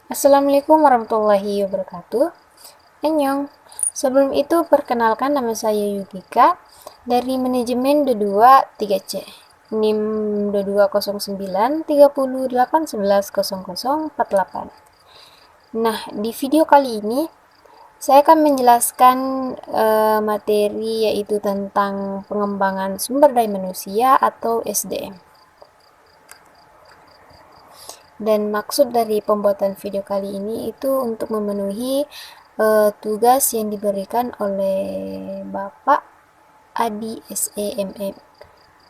Assalamualaikum warahmatullahi wabarakatuh. Annyeong. Sebelum itu, perkenalkan, nama saya Yukika dari manajemen D2 3C. NIM D2 09 38 11 0048. Nah, di video kali ini saya akan menjelaskan materi yaitu tentang pengembangan sumber daya manusia atau SDM. Dan maksud dari pembuatan video kali ini itu untuk memenuhi tugas yang diberikan oleh Bapak Adi SE MM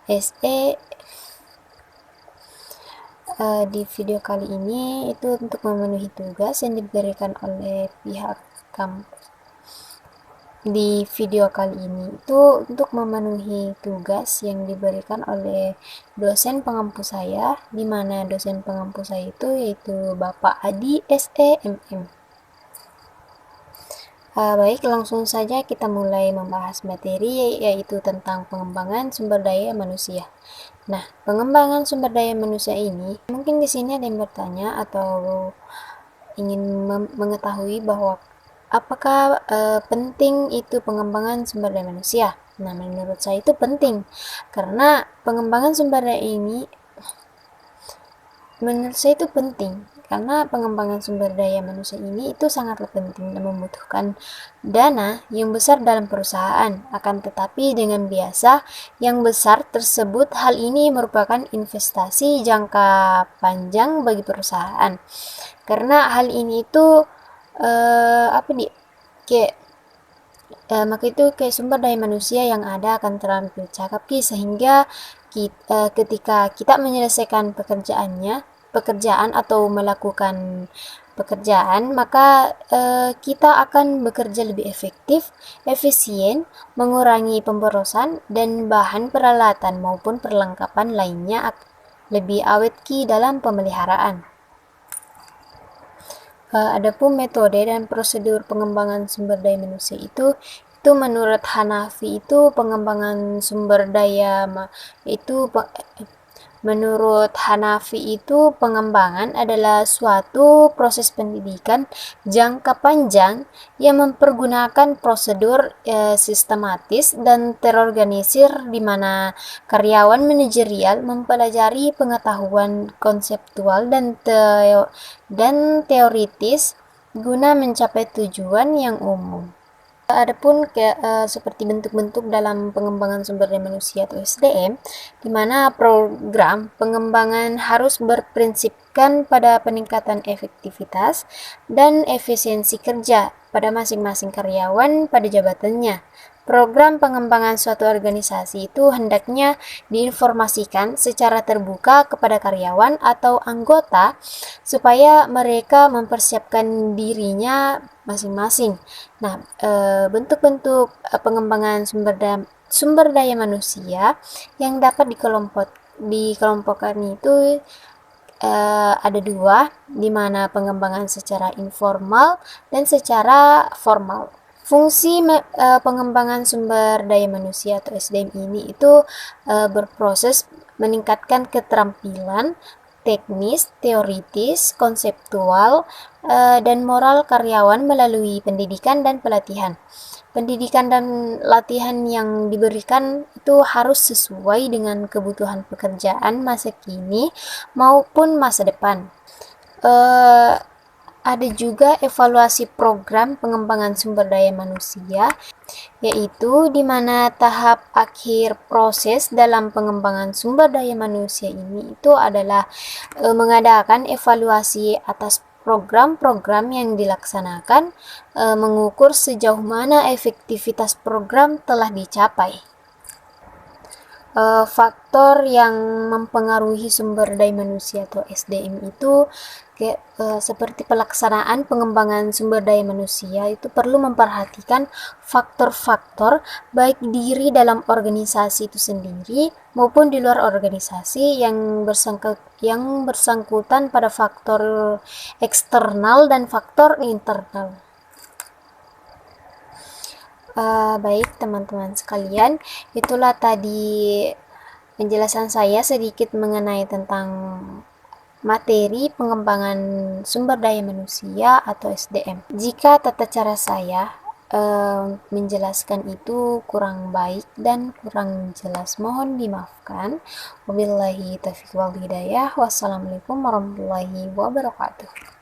SE di video kali ini itu untuk memenuhi tugas yang diberikan oleh pihak kampus. Di video kali ini itu untuk memenuhi tugas yang diberikan oleh dosen pengampu saya, di mana dosen pengampu saya itu yaitu Bapak Adi SEMM. Baik, langsung saja kita mulai membahas materi yaitu tentang pengembangan sumber daya manusia. Nah, pengembangan sumber daya manusia ini mungkin di sini ada yang bertanya atau ingin mengetahui bahwa apakah penting itu pengembangan sumber daya manusia? Nah, menurut saya itu penting karena pengembangan sumber daya ini menurut saya itu penting karena pengembangan sumber daya manusia ini itu sangatlah penting dan membutuhkan dana yang besar dalam perusahaan. Akan tetapi dengan biasa yang besar tersebut, hal ini merupakan investasi jangka panjang bagi perusahaan. Karena hal ini itu maka itu kayak sumber daya manusia yang ada akan terampil cakap sehingga ketika kita menyelesaikan pekerjaan atau melakukan pekerjaan, maka kita akan bekerja lebih efektif, efisien, mengurangi pemborosan dan bahan peralatan maupun perlengkapan lainnya lebih awet dalam pemeliharaan. Adapun metode dan prosedur pengembangan sumber daya manusia itu menurut Hanafi itu pengembangan sumber daya menurut Hanafi itu pengembangan adalah suatu proses pendidikan jangka panjang yang mempergunakan prosedur sistematis dan terorganisir di mana karyawan manajerial mempelajari pengetahuan konseptual dan teoritis guna mencapai tujuan yang umum. Adapun seperti bentuk-bentuk dalam pengembangan sumber daya manusia atau SDM, di mana program pengembangan harus berprinsipkan pada peningkatan efektivitas dan efisiensi kerja pada masing-masing karyawan pada jabatannya. Program pengembangan suatu organisasi itu hendaknya diinformasikan secara terbuka kepada karyawan atau anggota supaya mereka mempersiapkan dirinya masing-masing. Nah, bentuk-bentuk pengembangan sumber daya manusia yang dapat dikelompokkan itu ada dua, di mana pengembangan secara informal dan secara formal. Fungsi pengembangan sumber daya manusia atau SDM ini itu berproses meningkatkan keterampilan teknis, teoritis, konseptual, dan moral karyawan melalui pendidikan dan pelatihan. Pendidikan dan latihan yang diberikan itu harus sesuai dengan kebutuhan pekerjaan masa kini maupun masa depan. Ada juga evaluasi program pengembangan sumber daya manusia, yaitu di mana tahap akhir proses dalam pengembangan sumber daya manusia ini itu adalah mengadakan evaluasi atas program-program yang dilaksanakan, mengukur sejauh mana efektivitas program telah dicapai. faktor yang mempengaruhi sumber daya manusia atau SDM itu seperti pelaksanaan pengembangan sumber daya manusia itu perlu memperhatikan faktor-faktor baik diri dalam organisasi itu sendiri maupun di luar organisasi yang bersangkutan pada faktor eksternal dan faktor internal. Baik teman-teman sekalian, itulah tadi penjelasan saya sedikit mengenai tentang materi pengembangan sumber daya manusia atau SDM. Jika tata cara saya menjelaskan itu kurang baik dan kurang jelas, mohon dimaafkan. Wabillahi taufiq wal hidayah. Wassalamualaikum warahmatullahi wabarakatuh.